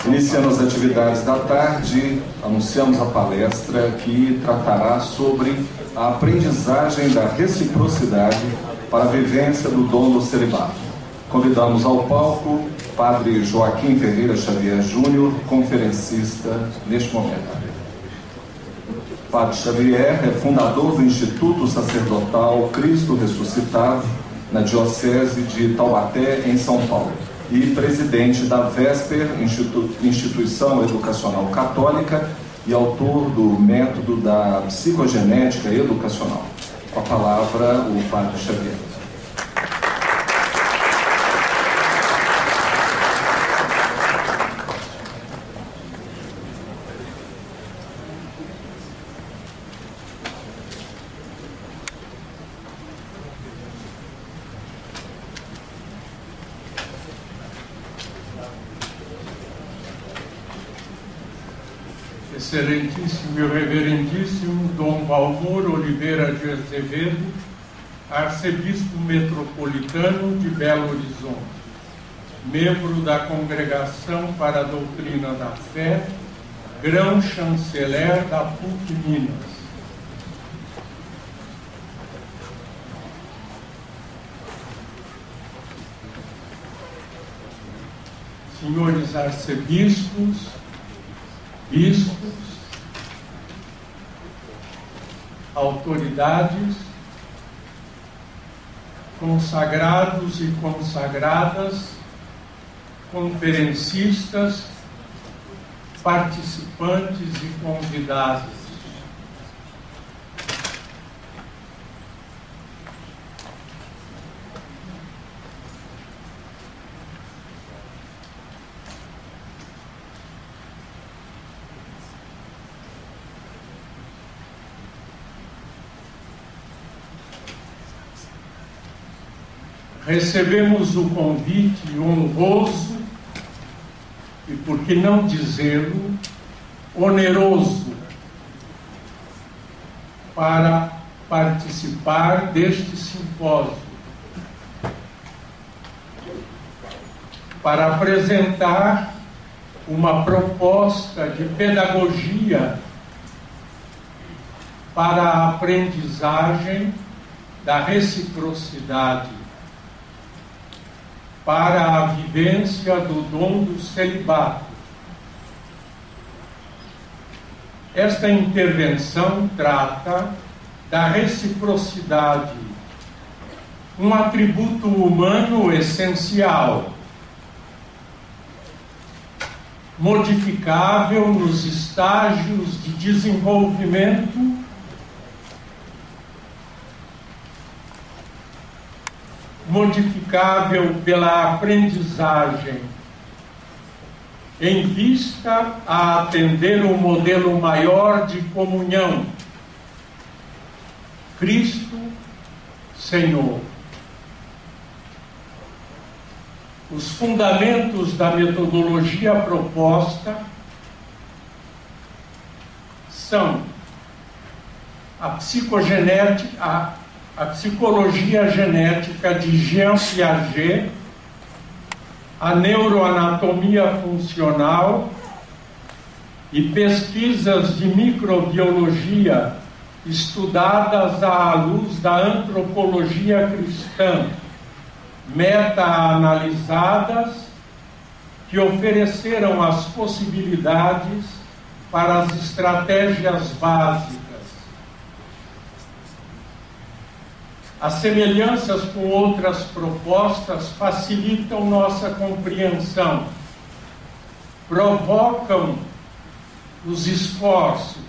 Iniciando as atividades da tarde, anunciamos a palestra que tratará sobre a aprendizagem da reciprocidade para a vivência do dom do celibato. Convidamos ao palco Padre Joaquim Ferreira Xavier Júnior, conferencista neste momento. Padre Xavier é fundador do Instituto Sacerdotal Cristo Ressuscitado, na Diocese de Taubaté, em São Paulo, e presidente da Vesper, Instituição Educacional Católica, e autor do método da psicogenética educacional. Com a palavra, o Padre Xavier. Excelentíssimo e reverendíssimo Dom Valmor Oliveira de Azevedo, arcebispo metropolitano de Belo Horizonte, membro da Congregação para a Doutrina da Fé, grão-chanceler da PUC Minas. Senhores arcebispos, bispos, autoridades, consagrados e consagradas, conferencistas, participantes e convidados. Recebemos o convite honroso e, por que não dizê-lo, oneroso para participar deste simpósio, para apresentar uma proposta de pedagogia para a aprendizagem da reciprocidade, para a vivência do dom do celibato. Esta intervenção trata da reciprocidade, um atributo humano essencial, modificável nos estágios de desenvolvimento, modificável pela aprendizagem, em vista a atender um modelo maior de comunhão. Cristo, Senhor. Os fundamentos da metodologia proposta são a psicogenética, a psicologia genética de Jean Piaget, a neuroanatomia funcional e pesquisas de microbiologia estudadas à luz da antropologia cristã, meta-analisadas, que ofereceram as possibilidades para as estratégias básicas. As semelhanças com outras propostas facilitam nossa compreensão, provocam os esforços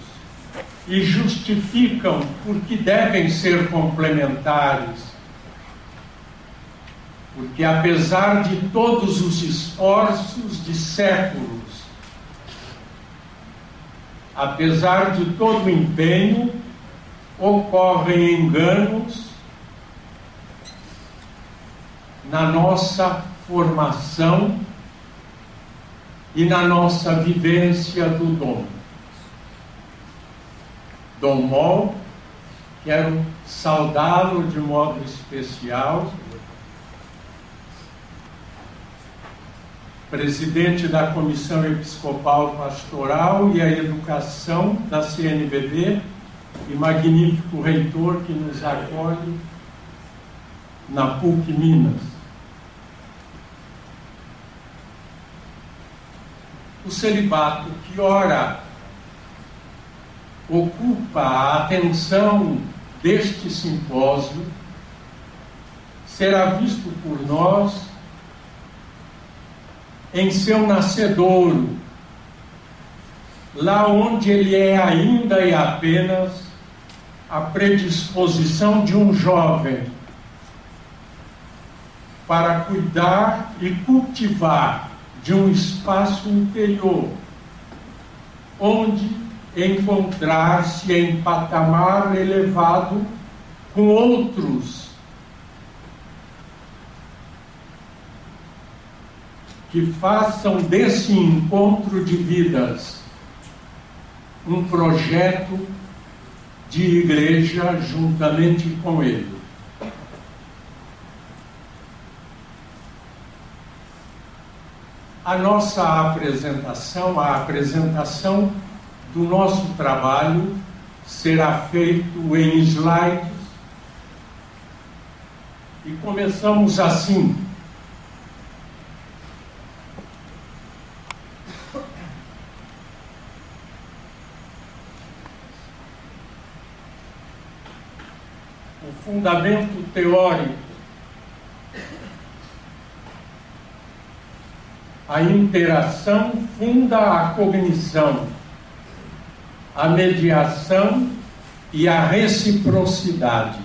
e justificam porque devem ser complementares. Porque apesar de todos os esforços de séculos, apesar de todo o empenho, ocorrem enganos na nossa formação e na nossa vivência do dom. Dom Mol, quero saudá-lo de modo especial presidente da Comissão Episcopal Pastoral e a Educação da CNBB, e magnífico reitor que nos acolhe na PUC Minas. O celibato, que ora ocupa a atenção deste simpósio, será visto por nós em seu nascedouro, lá onde ele é ainda e apenas a predisposição de um jovem para cuidar e cultivar de um espaço interior, onde encontrar-se em patamar elevado com outros que façam desse encontro de vidas um projeto de igreja juntamente com ele. A nossa apresentação, a apresentação do nosso trabalho, será feito em slides e começamos assim. O fundamento teórico, a interação funda a cognição, a mediação e a reciprocidade.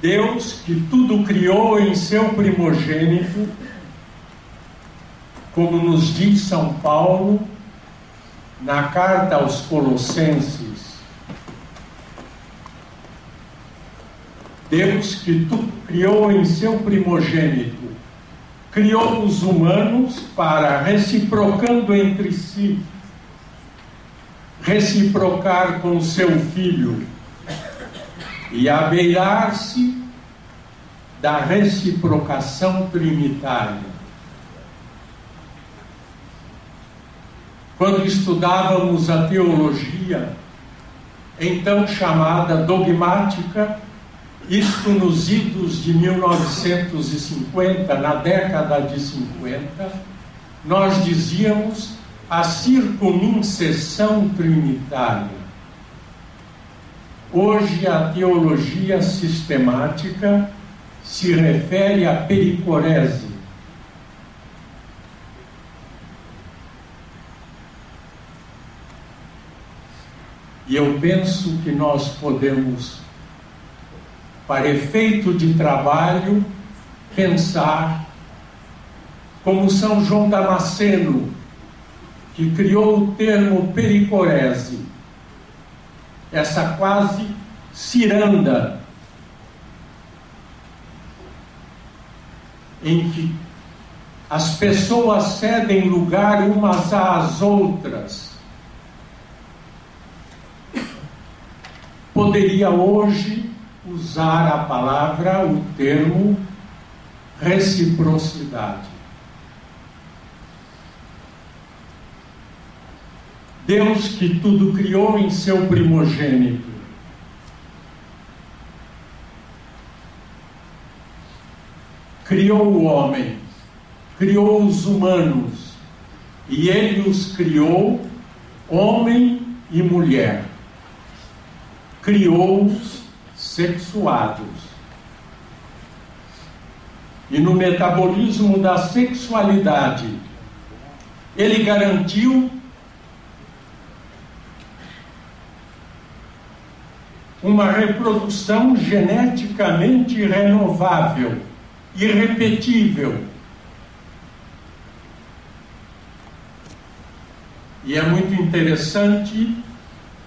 Deus, que tudo criou em seu primogênito, como nos diz São Paulo na carta aos Colossenses, Deus, que tudo criou em seu primogênito, criou os humanos para, reciprocando entre si, reciprocar com seu Filho e abeirar-se da reciprocação trinitária. Quando estudávamos a teologia, então chamada dogmática, isto nos idos de 1950, na década de 50, nós dizíamos a circuninseção trinitária. Hoje a teologia sistemática se refere à pericorese. E eu penso que nós podemos, para efeito de trabalho, pensar como São João Damasceno, que criou o termo pericorese, essa quase ciranda em que as pessoas cedem lugar umas às outras. Poderia hoje usar a palavra, o termo reciprocidade. Deus, que tudo criou em seu primogênito, criou o homem, criou os humanos, e ele os criou homem e mulher. Criou-os sexuados. E no metabolismo da sexualidade, ele garantiu uma reprodução geneticamente renovável, irrepetível. E é muito interessante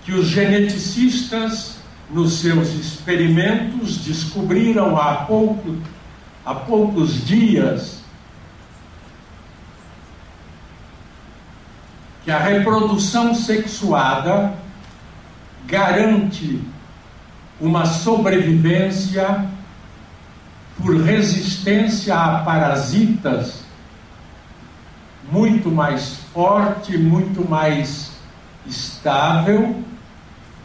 que os geneticistas, nos seus experimentos, descobriram há poucos dias que a reprodução sexuada garante uma sobrevivência por resistência a parasitas muito mais forte, muito mais estável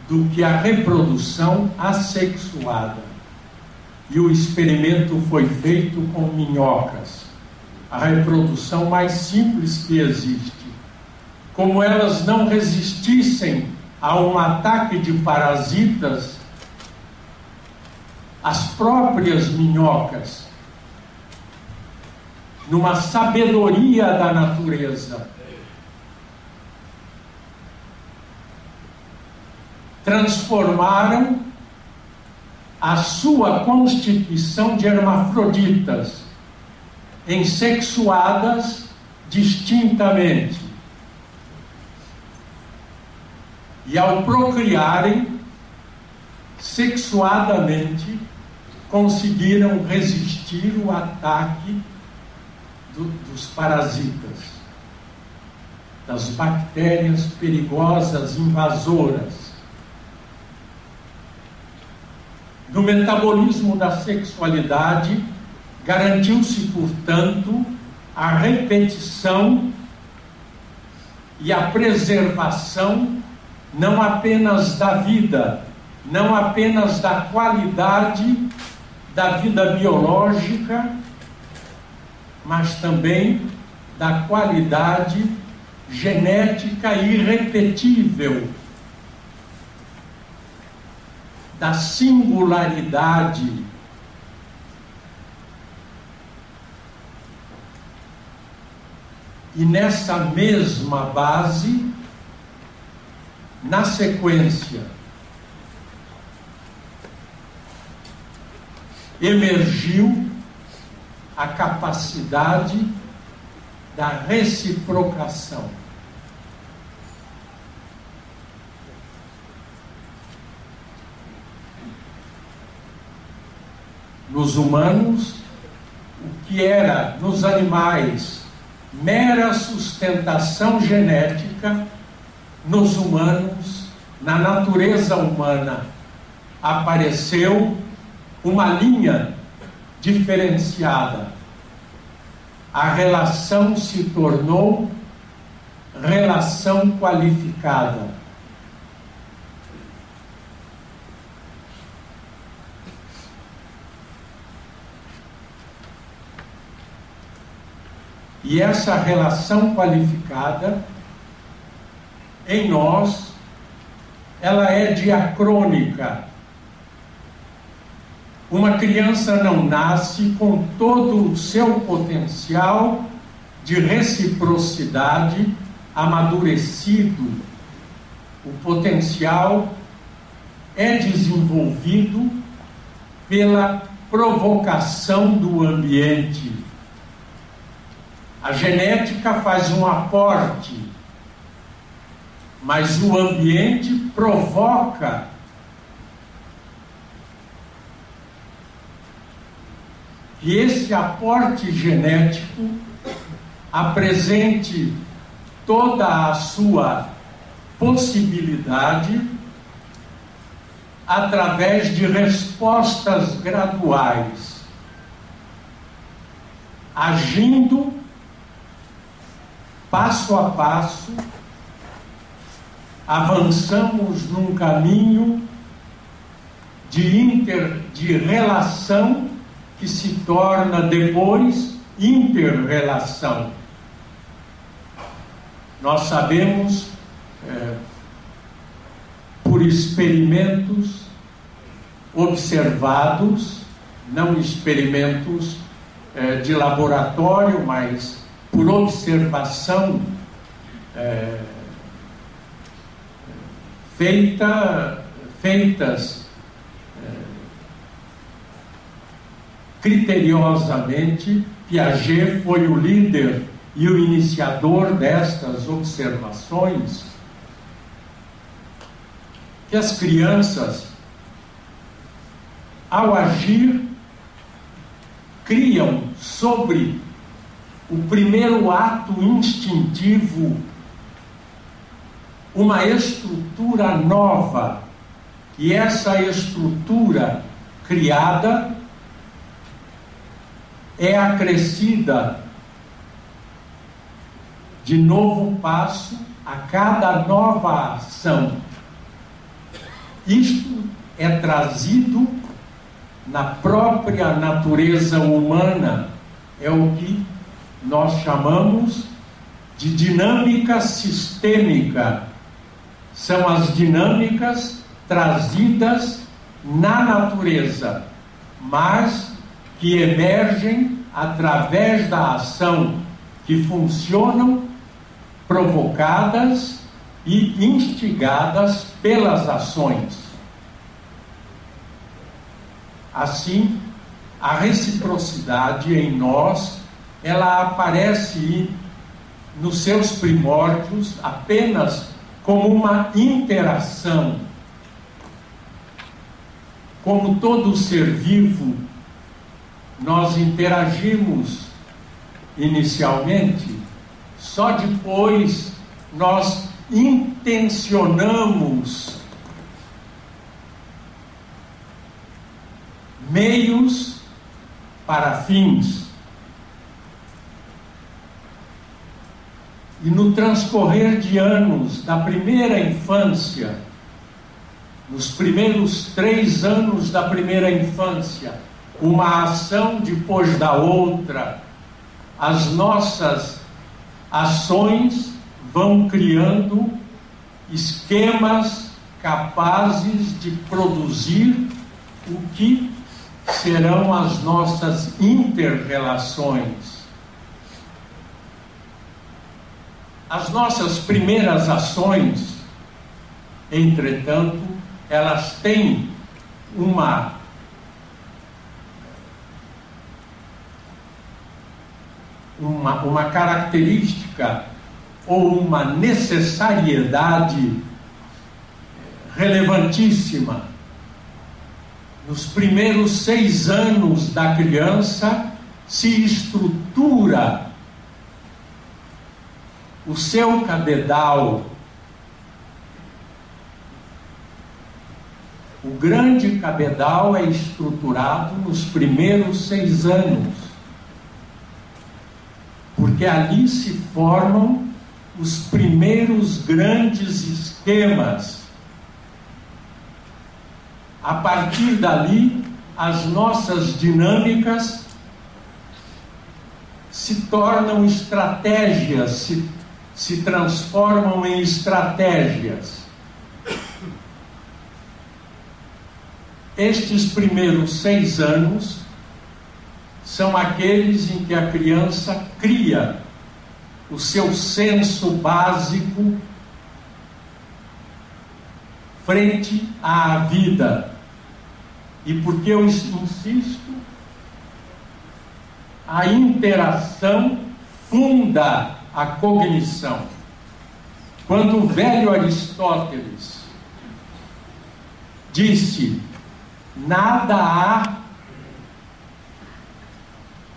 do que a reprodução assexuada. E o experimento foi feito com minhocas, a reprodução mais simples que existe. Como elas não resistissem a um ataque de parasitas, as próprias minhocas, numa sabedoria da natureza, transformaram a sua constituição de hermafroditas em sexuadas distintamente. E ao procriarem sexuadamente, conseguiram resistir o ataque dos parasitas, das bactérias perigosas, invasoras. No metabolismo da sexualidade, garantiu-se, portanto, a repetição e a preservação não apenas da vida, não apenas da qualidade da vida biológica, mas também da qualidade genética irrepetível, da singularidade. E nessa mesma base, na sequência, emergiu a capacidade da reciprocação. Nos humanos, o que era nos animais mera sustentação genética, nos humanos, na natureza humana, apareceu uma linha diferenciada. A relação se tornou relação qualificada. E essa relação qualificada, em nós, ela é diacrônica. Uma criança não nasce com todo o seu potencial de reciprocidade amadurecido. O potencial é desenvolvido pela provocação do ambiente. A genética faz um aporte, mas o ambiente provoca que esse aporte genético apresente toda a sua possibilidade através de respostas graduais, agindo passo a passo. Avançamos num caminho de relação que se torna depois inter-relação. Nós sabemos, por experimentos observados, não experimentos de laboratório, mas por observação feitas criteriosamente. Piaget foi o líder e o iniciador destas observações, que as crianças, ao agir, criam sobre o primeiro ato instintivo uma estrutura nova E essa estrutura criada é acrescida de novo passo a cada nova ação. Isto é trazido na própria natureza humana, é o que nós chamamos de dinâmica sistêmica. São as dinâmicas trazidas na natureza, mas que emergem através da ação, que funcionam provocadas e instigadas pelas ações. Assim, a reciprocidade em nós, ela aparece nos seus primórdios apenas como uma interação. Como todo ser vivo, nós interagimos inicialmente, só depois nós intencionamos meios para fins. E no transcorrer de anos da primeira infância, nos primeiros 3 anos da primeira infância, uma ação depois da outra, as nossas ações vão criando esquemas capazes de produzir o que serão as nossas inter-relações. As nossas primeiras ações, entretanto, elas têm uma característica ou uma necessariedade relevantíssima. Nos primeiros 6 anos da criança se estrutura o seu cabedal. O grande cabedal é estruturado nos primeiros 6 anos, porque ali se formam os primeiros grandes esquemas. A partir dali, as nossas dinâmicas se tornam estratégias, se transformam em estratégias. Estes primeiros 6 anos são aqueles em que a criança cria o seu senso básico frente à vida. E por que eu insisto? A interação funda a cognição. Quando o velho Aristóteles disse: nada há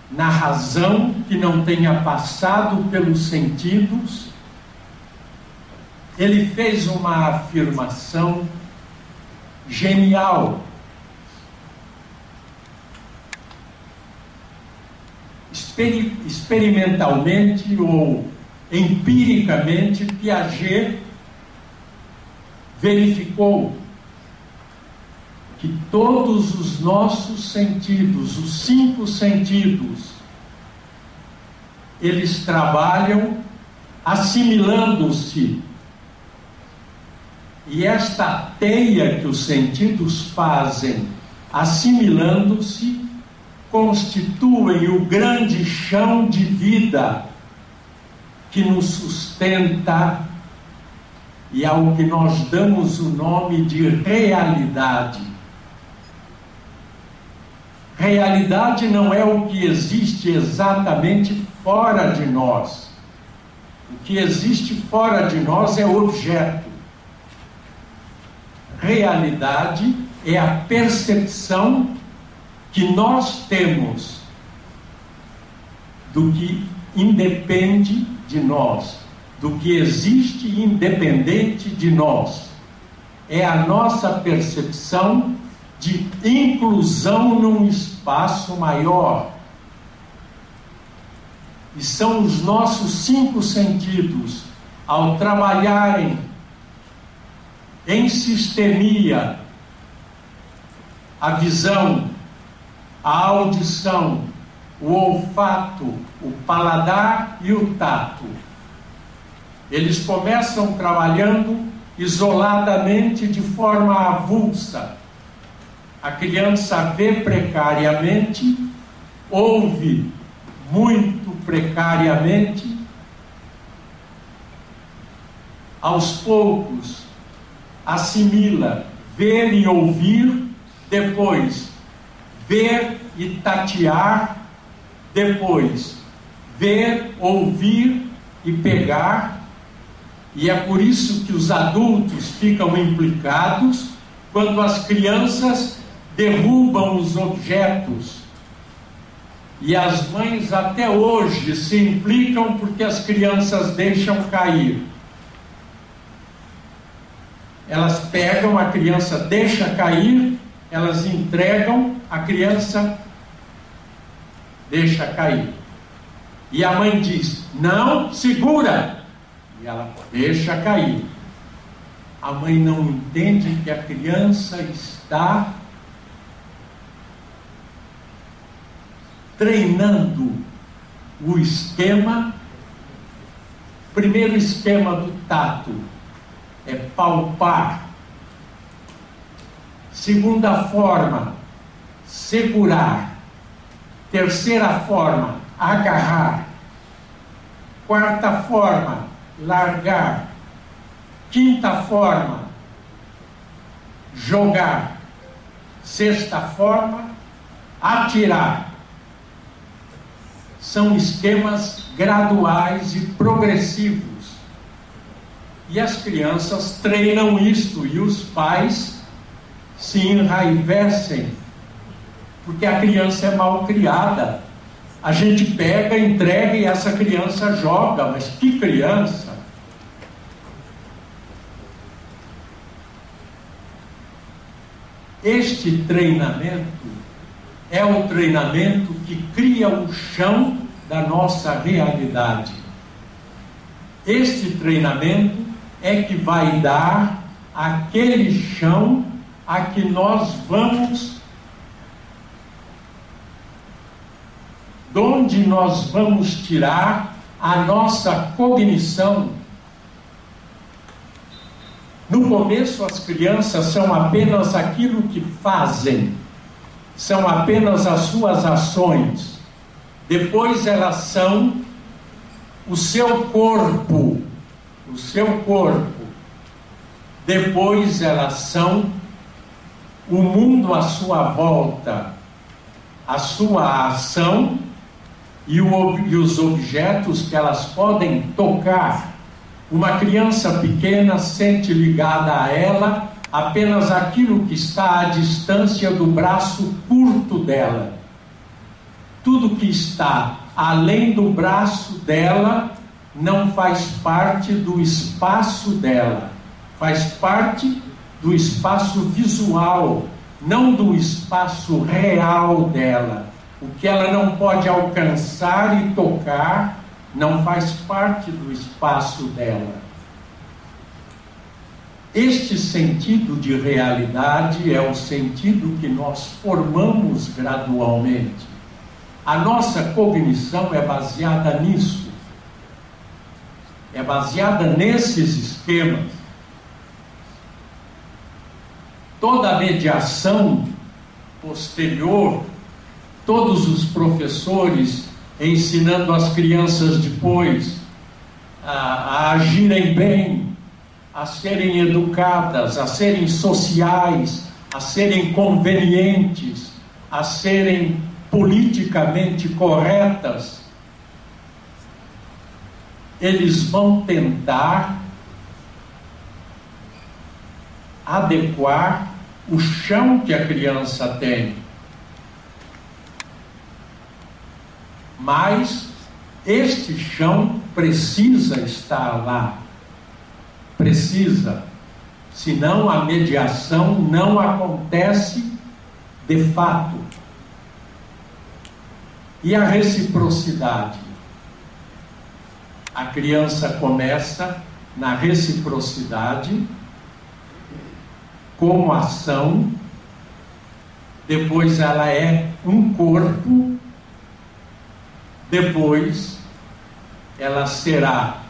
na razão que não tenha passado pelos sentidos, ele fez uma afirmação genial. Experimentalmente ou empiricamente, Piaget verificou que todos os nossos sentidos, os 5 sentidos, eles trabalham assimilando-se. E esta teia que os sentidos fazem, assimilando-se, constituem o grande chão de vida que nos sustenta e ao que nós damos o nome de realidade. Realidade não é o que existe exatamente fora de nós. O que existe fora de nós é objeto. Realidade é a percepção que nós temos do que independe de nós, do que existe independente de nós. é a nossa percepção de inclusão num espaço maior. E são os nossos 5 sentidos, ao trabalharem em sistemia, a visão, a audição, o olfato, o paladar e o tato. Eles começam trabalhando isoladamente, de forma avulsa. A criança vê precariamente, ouve muito precariamente. Aos poucos, assimila ver e ouvir, depois ver e tatear, depois ver, ouvir e pegar. E é por isso que os adultos ficam implicados quando as crianças derrubam os objetos. E as mães até hoje se implicam porque as crianças deixam cair. Elas pegam, a criança deixa cair, elas entregam, a criança deixa cair. E a mãe diz: não, segura! E ela deixa cair. A mãe não entende que a criança está treinando o esquema. Primeiro esquema do tato é palpar. Segunda forma, segurar. Terceira forma, agarrar. Quarta forma, largar. Quinta forma, jogar. Sexta forma, atirar. São esquemas graduais e progressivos. E as crianças treinam isto, e os pais se enraivecem, porque a criança é mal criada. A gente pega, entrega e essa criança joga. Mas que criança! Este treinamento é o treinamento que cria o chão da nossa realidade. Este treinamento é que vai dar aquele chão a que nós vamos, de onde nós vamos tirar a nossa cognição. No começo, as crianças são apenas aquilo que fazem, são apenas as suas ações. Depois elas são o seu corpo, o seu corpo. Depois elas são o mundo à sua volta, a sua ação e os objetos que elas podem tocar. Uma criança pequena sente ligada a ela apenas aquilo que está à distância do braço curto dela. Tudo que está além do braço dela não faz parte do espaço dela, faz parte do espaço visual, não do espaço real dela. O que ela não pode alcançar e tocar não faz parte do espaço dela. Este sentido de realidade é o sentido que nós formamos gradualmente. A nossa cognição é baseada nisso. É baseada nesses esquemas. Toda a mediação posterior, todos os professores ensinando as crianças depois a agirem bem, a serem educadas, a serem sociais, a serem convenientes, a serem politicamente corretas. Eles vão tentar adequar o chão que a criança tem. Mas este chão precisa estar lá. Precisa. senão a mediação não acontece de fato. E a reciprocidade? A criança começa na reciprocidade, como ação, depois ela é um corpo, depois ela será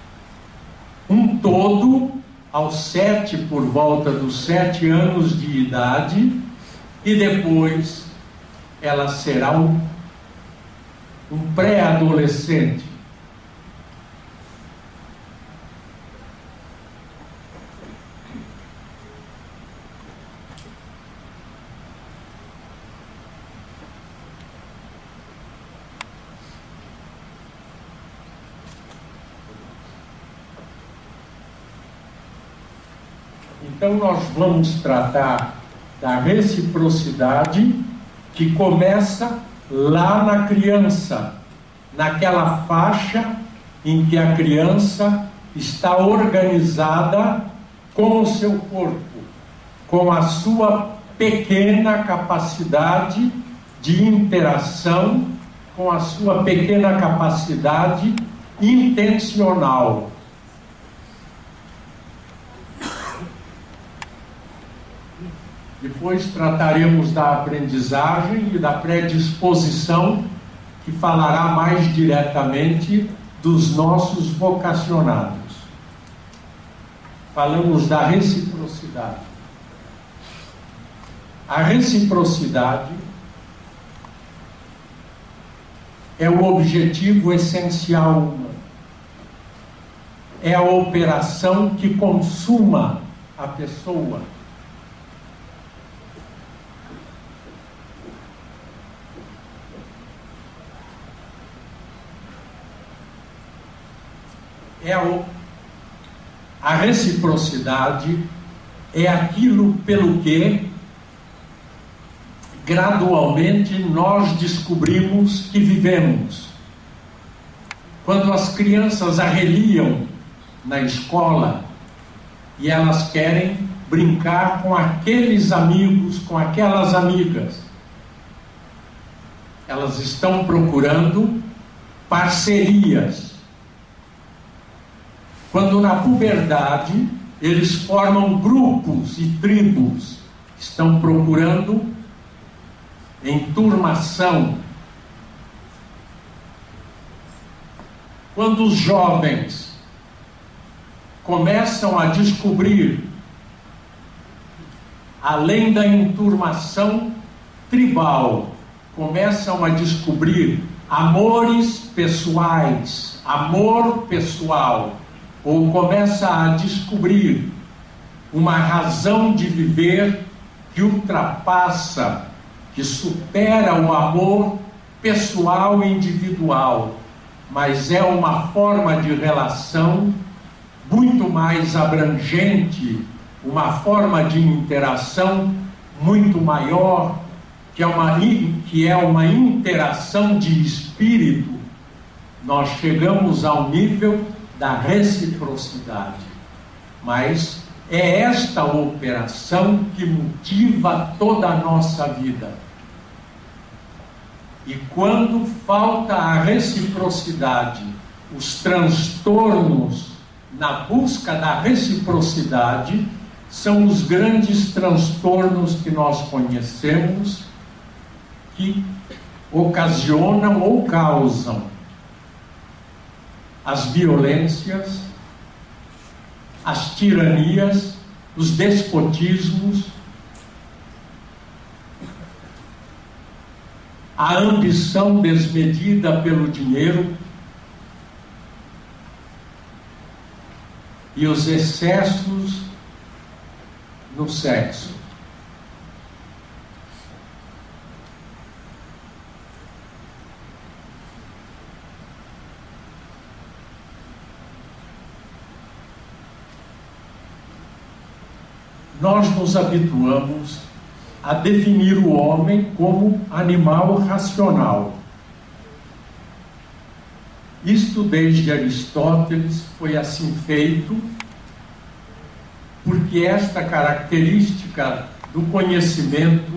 um todo por volta dos 7 anos de idade, e depois ela será um pré-adolescente. Então nós vamos tratar da reciprocidade, que começa lá na criança, naquela faixa em que a criança está organizada com o seu corpo, com a sua pequena capacidade de interação, com a sua pequena capacidade intencional. Depois trataremos da aprendizagem e da predisposição, que falará mais diretamente dos nossos vocacionados. Falamos da reciprocidade. A reciprocidade é o objetivo essencial humano. É a operação que consuma a pessoa. A reciprocidade é aquilo pelo que gradualmente nós descobrimos que vivemos. Quando as crianças arreliam na escola e elas querem brincar com aqueles amigos, com aquelas amigas, elas estão procurando parcerias. Quando na puberdade eles formam grupos e tribos, estão procurando enturmação. Quando os jovens começam a descobrir, além da enturmação tribal, começam a descobrir amores pessoais, amor pessoal, ou começa a descobrir uma razão de viver que ultrapassa, que supera o amor pessoal e individual, mas é uma forma de relação muito mais abrangente, uma forma de interação muito maior, que é uma interação de espírito. Nós chegamos ao nível da reciprocidade, mas é esta operação que motiva toda a nossa vida. E quando falta a reciprocidade, os transtornos na busca da reciprocidade são os grandes transtornos que nós conhecemos, que ocasionam ou causam as violências, as tiranias, os despotismos, a ambição desmedida pelo dinheiro e os excessos no sexo. Nós nos habituamos a definir o homem como animal racional. Isto desde Aristóteles foi assim feito, porque que esta característica do conhecimento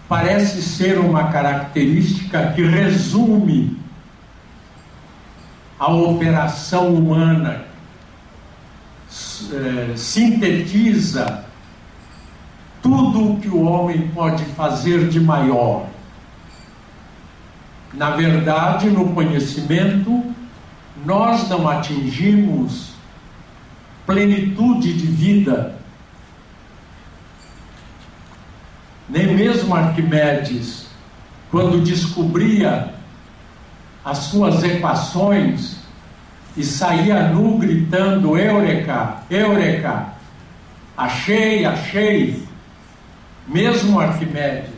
parece ser uma característica que resume a operação humana, sintetiza tudo o que o homem pode fazer de maior. Na verdade, no conhecimento, nós não atingimos plenitude de vida. Nem mesmo Arquimedes, quando descobria as suas equações e saía nu gritando: Eureka, Eureka, achei, achei. Mesmo Arquimedes,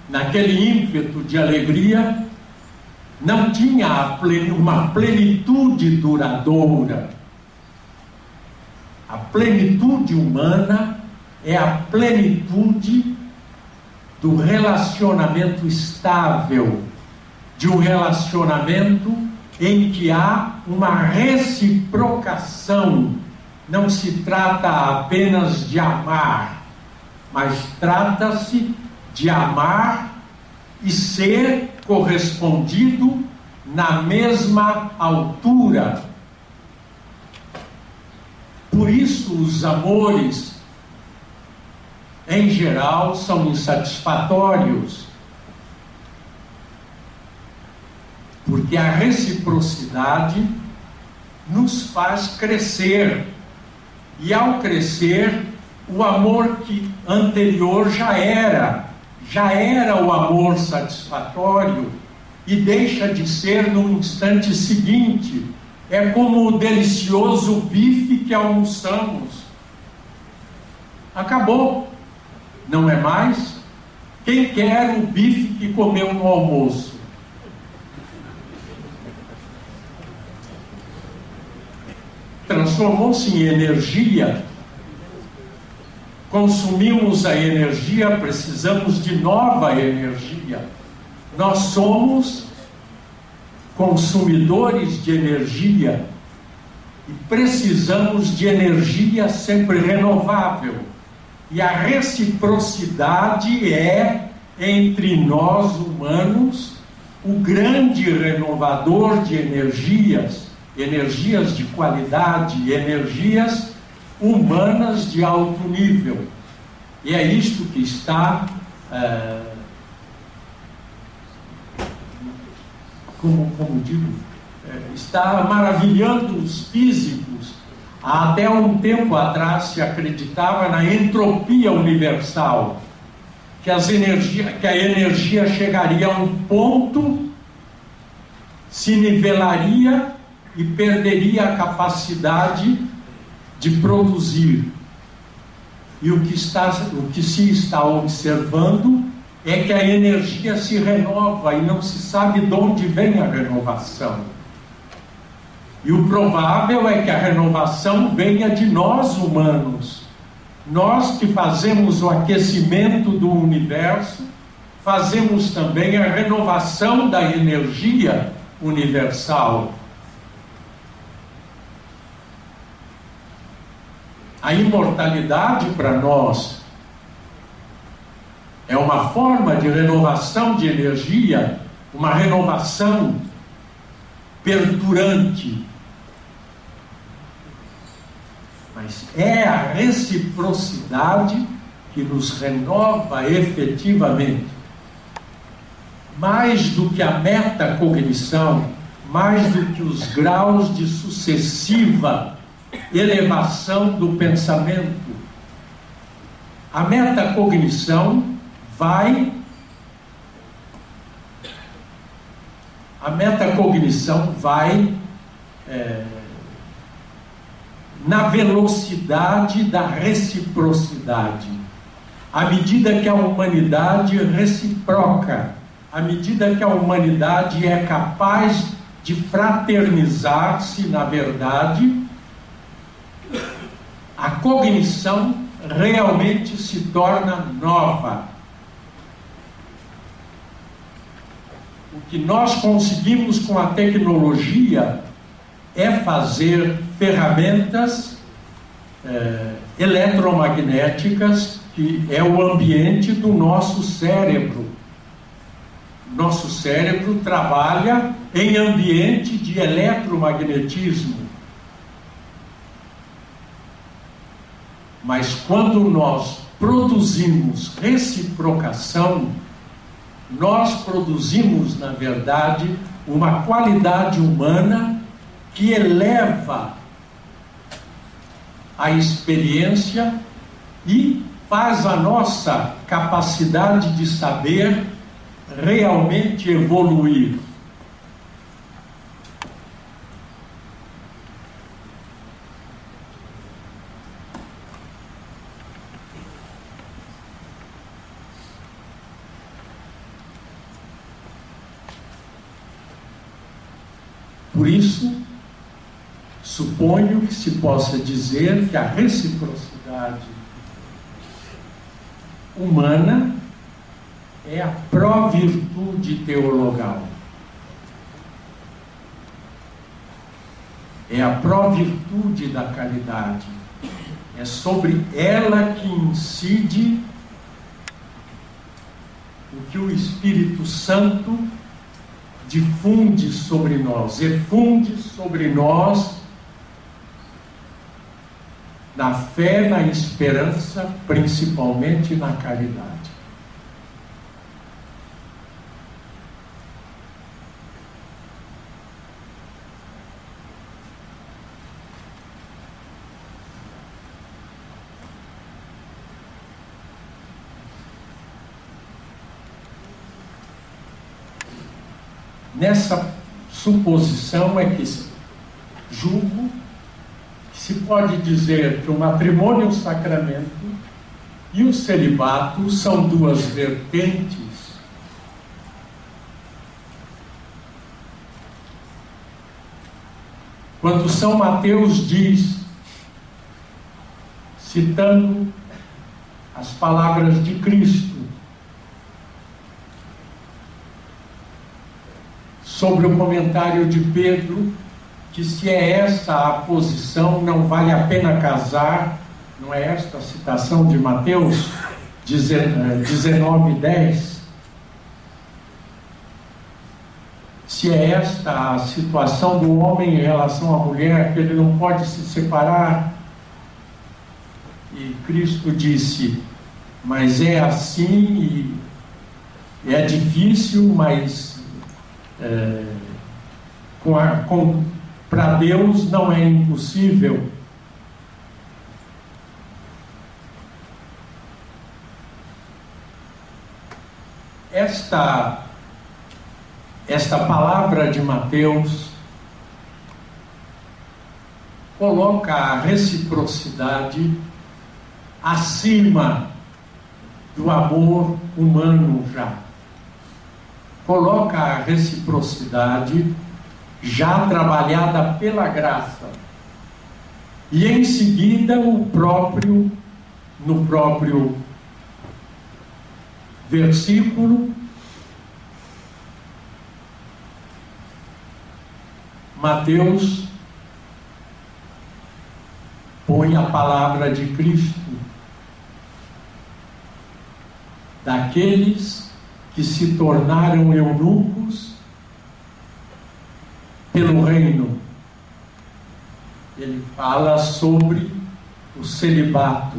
naquele ímpeto de alegria, não tinha uma plenitude duradoura. A plenitude humana é a plenitude do relacionamento estável, de um relacionamento em que há uma reciprocação. Não se trata apenas de amar, mas trata-se de amar e ser correspondido na mesma altura. Por isso, os amores, em geral, são insatisfatórios, porque a reciprocidade nos faz crescer, e ao crescer, o amor que anterior já era o amor satisfatório, e deixa de ser no instante seguinte. É como o delicioso bife que almoçamos. Acabou, não é mais. Quem quer o bife que comeu no almoço? Transformou-se em energia. Consumimos a energia, precisamos de nova energia. Nós somos consumidores de energia e precisamos de energia sempre renovável. E a reciprocidade é, entre nós humanos, o grande renovador de energias, energias de qualidade, energias humanas de alto nível. E é isto que está, como digo, está maravilhando os físicos. Até um tempo atrás se acreditava na entropia universal, que a energia chegaria a um ponto, se nivelaria e perderia a capacidade de produzir. E o que se está observando é que a energia se renova e não se sabe de onde vem a renovação. E o provável é que a renovação venha de nós humanos. Nós que fazemos o aquecimento do universo, fazemos também a renovação da energia universal. A imortalidade para nós é uma forma de renovação de energia, uma renovação perdurante. Mas é a reciprocidade que nos renova efetivamente. Mais do que a metacognição, mais do que os graus de sucessiva elevação do pensamento, a metacognição vai na velocidade da reciprocidade. À medida que a humanidade reciproca, à medida que a humanidade é capaz de fraternizar-se, na verdade, a cognição realmente se torna nova. O que nós conseguimos com a tecnologia é fazer ferramentas eletromagnéticas, que é o ambiente do nosso cérebro. Nosso cérebro trabalha em ambiente de eletromagnetismo. Mas quando nós produzimos reciprocação, nós produzimos, na verdade, uma qualidade humana que eleva a experiência e faz a nossa capacidade de saber realmente evoluir. Por isso, suponho que se possa dizer que a reciprocidade humana é a pró-virtude teologal. É a pró-virtude da caridade. É sobre ela que incide o que o Espírito Santo difunde sobre nós, efunde sobre nós, na fé, na esperança, principalmente na caridade. Nessa suposição é que julgo que se pode dizer que o matrimônio, o sacramento e o celibato são duas vertentes quando São Mateus diz, citando as palavras de Cristo sobre o comentário de Pedro, que se é essa a posição, não vale a pena casar. Não é esta a citação de Mateus 19:10? Se é esta a situação do homem em relação à mulher, que ele não pode se separar, e Cristo disse, mas é assim, e é difícil, mas para Deus não é impossível. Esta palavra de Mateus coloca a reciprocidade acima do amor humano já. Coloca a reciprocidade já trabalhada pela graça. E em seguida no próprio versículo, Mateus põe a palavra de Cristo, daqueles que se tornaram eunucos pelo reino. Ele fala sobre o celibato.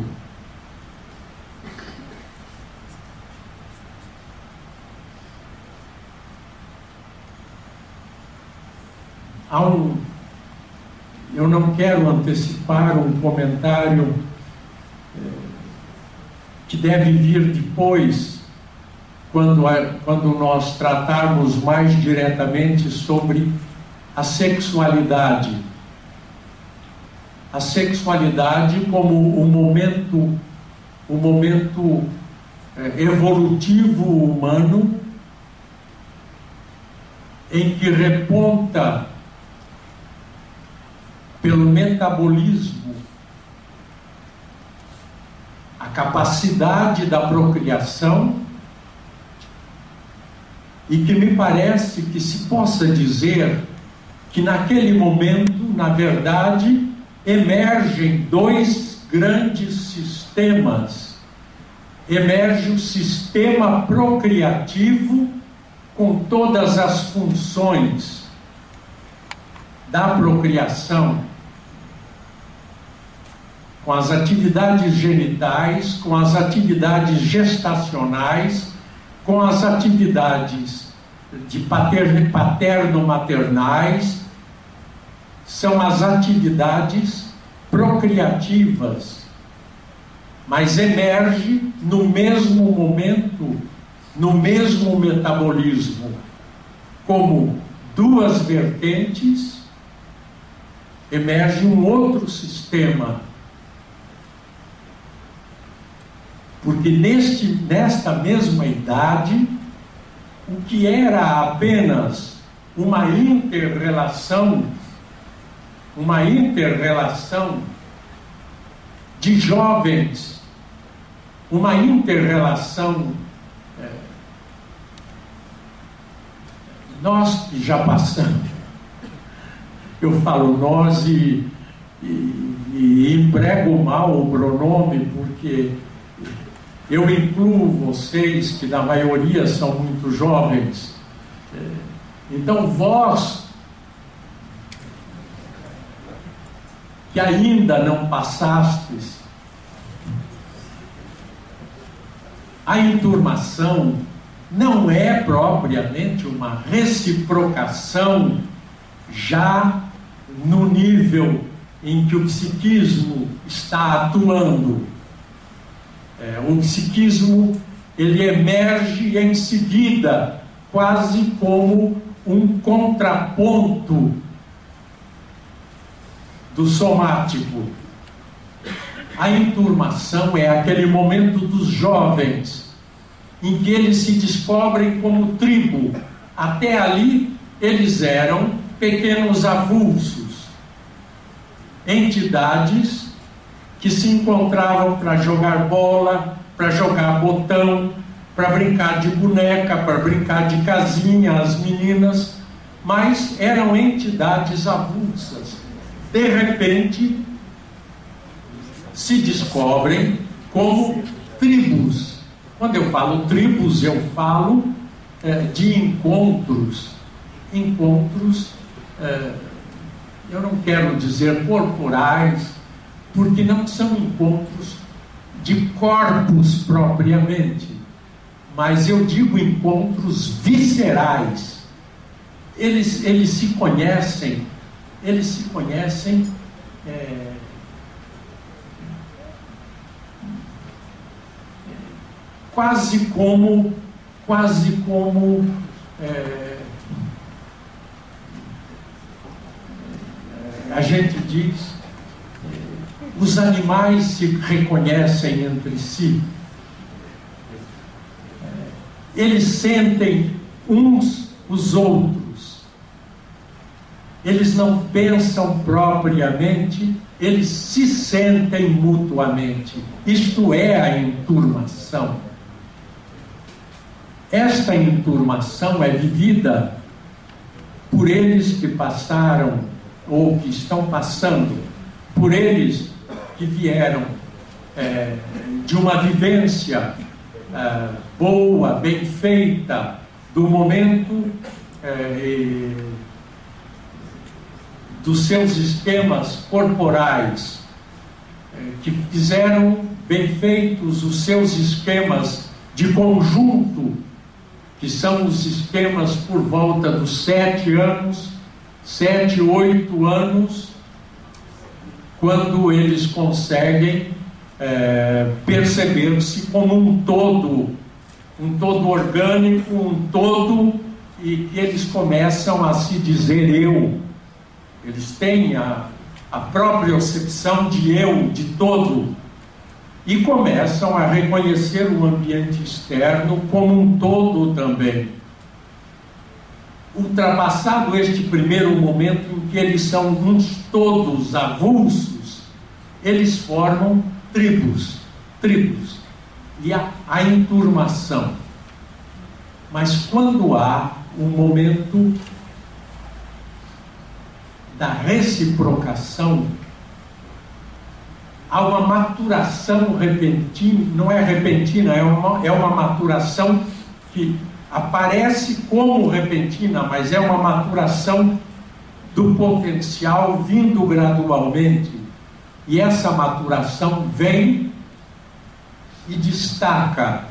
Eu não quero antecipar um comentário que deve vir depois, quando nós tratarmos mais diretamente sobre a sexualidade. A sexualidade como o momento evolutivo humano em que reponta pelo metabolismo a capacidade da procriação, e que me parece que se possa dizer que naquele momento, na verdade, emergem dois grandes sistemas, emerge o sistema procriativo com todas as funções da procriação, com as atividades genitais, com as atividades gestacionais, com as atividades de paterno-maternais, são as atividades procriativas, mas emerge no mesmo momento, no mesmo metabolismo, como duas vertentes, emerge um outro sistema. Porque nesta mesma idade, o que era apenas uma inter-relação de jovens, uma inter-relação, nós que já passamos, eu falo nós e emprego mal o pronome, porque eu incluo vocês, que na maioria são muito jovens. Então, vós, que ainda não passastes, a enturmação não é propriamente uma reciprocação já no nível em que o psiquismo está atuando. O psiquismo, ele emerge em seguida, quase como um contraponto do somático. A enturmação é aquele momento dos jovens, em que eles se descobrem como tribo. Até ali, eles eram pequenos avulsos, entidades que se encontravam para jogar bola, para jogar botão, para brincar de boneca, para brincar de casinha, as meninas, mas eram entidades avulsas. De repente, se descobrem como tribos. Quando eu falo tribos, eu falo de encontros. Encontros, eu não quero dizer corporais, porque não são encontros de corpos propriamente, mas eu digo encontros viscerais. Eles se conhecem, quase como a gente diz, os animais se reconhecem entre si. Eles sentem uns os outros. Eles não pensam propriamente, eles se sentem mutuamente. Isto é a enturmação. Esta enturmação é vivida por eles que passaram ou que estão passando, por eles que vieram de uma vivência boa, bem feita, do momento dos seus esquemas corporais, que fizeram bem feitos os seus esquemas de conjunto, que são os esquemas por volta dos 7 anos, 7, 8 anos, quando eles conseguem perceber-se como um todo orgânico, um todo, e que eles começam a se dizer eu. Eles têm a propriocepção de eu, de todo, e começam a reconhecer o ambiente externo como um todo também. Ultrapassado este primeiro momento em que eles são uns todos avulsos, eles formam tribos, e a enturmação. Mas quando há um momento da reciprocação, há uma maturação repentina, não é repentina, é uma maturação que aparece como repentina, mas é uma maturação do potencial vindo gradualmente. E essa maturação vem e destaca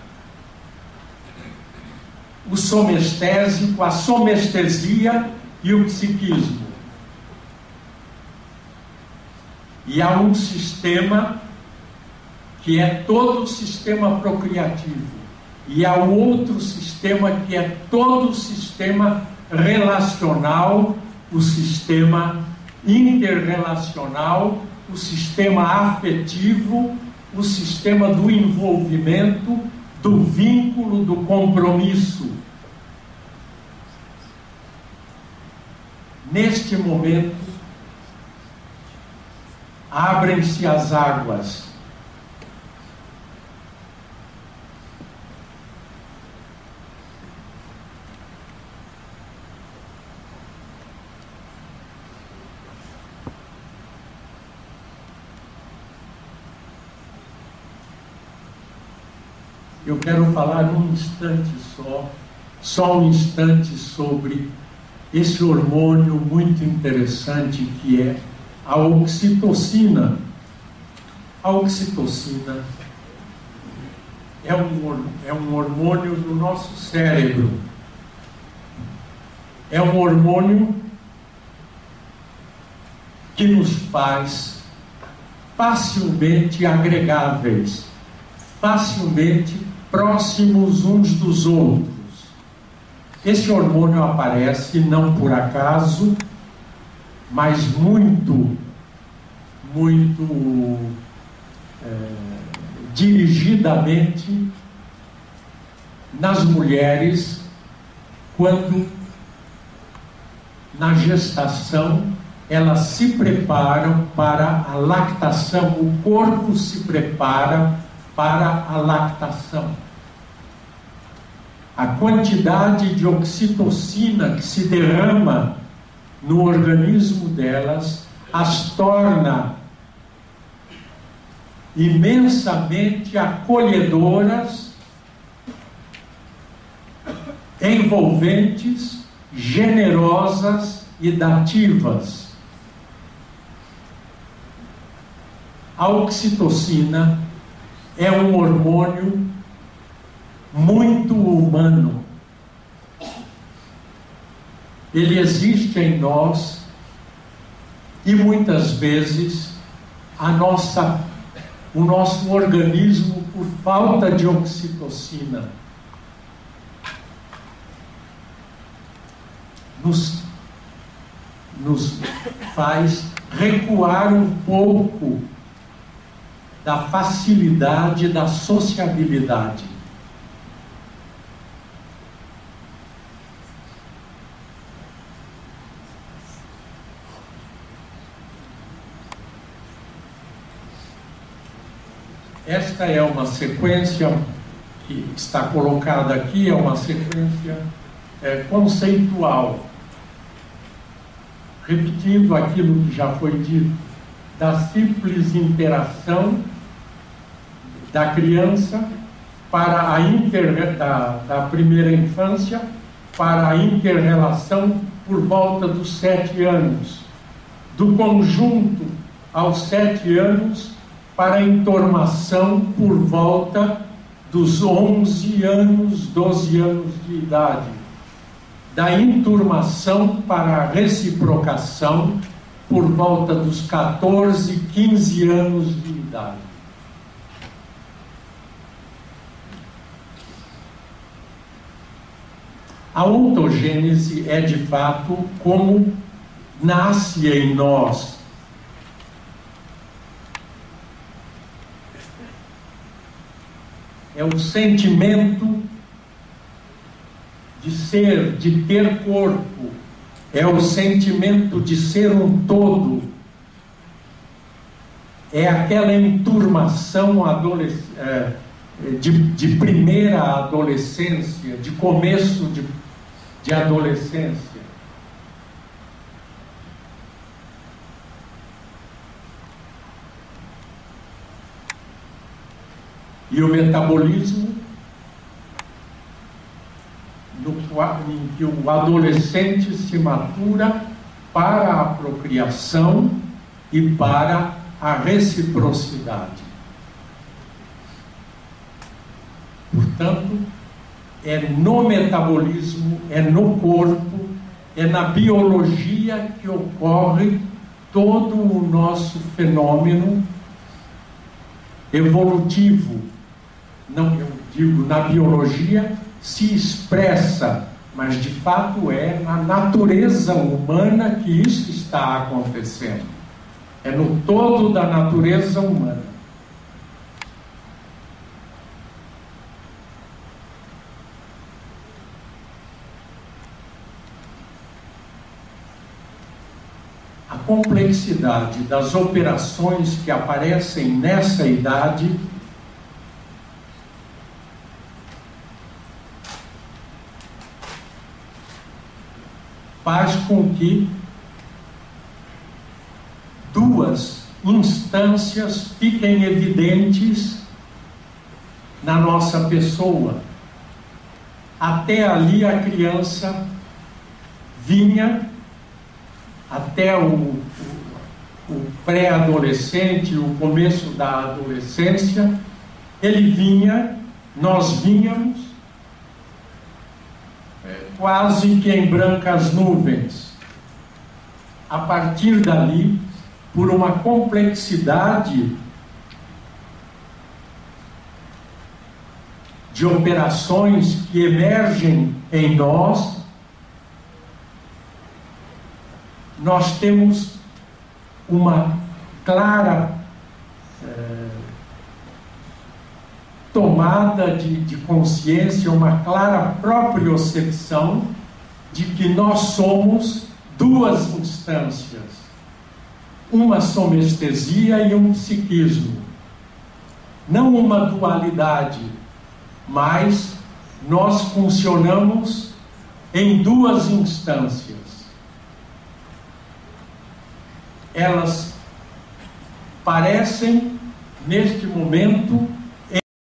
o somestésico, a somestesia e o psiquismo. E há um sistema que é todo o sistema procriativo. E há outro sistema que é todo o sistema relacional, o sistema interrelacional, o sistema afetivo, o sistema do envolvimento, do vínculo, do compromisso. Neste momento, abrem-se as águas. Eu quero falar num instante só um instante sobre esse hormônio muito interessante que é a oxitocina. A oxitocina é um hormônio do nosso cérebro. É um hormônio que nos faz facilmente agregáveis, facilmente próximos uns dos outros. Esse hormônio aparece não por acaso, mas muito dirigidamente nas mulheres, quando na gestação elas se preparam para a lactação, o corpo se prepara para a lactação. A quantidade de oxitocina que se derrama no organismo delas as torna imensamente acolhedoras, envolventes, generosas e dativas. A oxitocina é um hormônio muito humano. Ele existe em nós e muitas vezes o nosso organismo, por falta de oxitocina, nos faz recuar um pouco da facilidade da sociabilidade. Esta é uma sequência que está colocada aqui, é uma sequência conceitual, repetindo aquilo que já foi dito, da simples interação da criança para da primeira infância para a inter-relação por volta dos 7 anos, do conjunto aos 7 anos para a entormação por volta dos 11 anos, 12 anos de idade, da enturmação para a reciprocação por volta dos 14, 15 anos de idade. A ontogênese é, de fato, como nasce em nós é o sentimento de ser, de ter corpo, é o sentimento de ser um todo, é aquela enturmação de primeira adolescência, de começo de adolescência. e o metabolismo, em que o adolescente se matura para a procriação e para a reciprocidade. Portanto, é no metabolismo, é no corpo, é na biologia que ocorre todo o nosso fenômeno evolutivo. Não, eu digo, na biologia se expressa, mas de fato é na natureza humana que isso está acontecendo. É no todo da natureza humana. A complexidade das operações que aparecem nessa idade faz com que duas instâncias fiquem evidentes na nossa pessoa. Até ali a criança vinha, até o pré-adolescente, o começo da adolescência, ele vinha, nós vínhamos, quase que em brancas nuvens. A partir dali, por uma complexidade de operações que emergem em nós, nós temos uma clara tomada de consciência, uma clara propriocepção de que nós somos duas instâncias, uma somestesia e um psiquismo. Não uma dualidade, mas nós funcionamos em duas instâncias. Elas parecem, neste momento,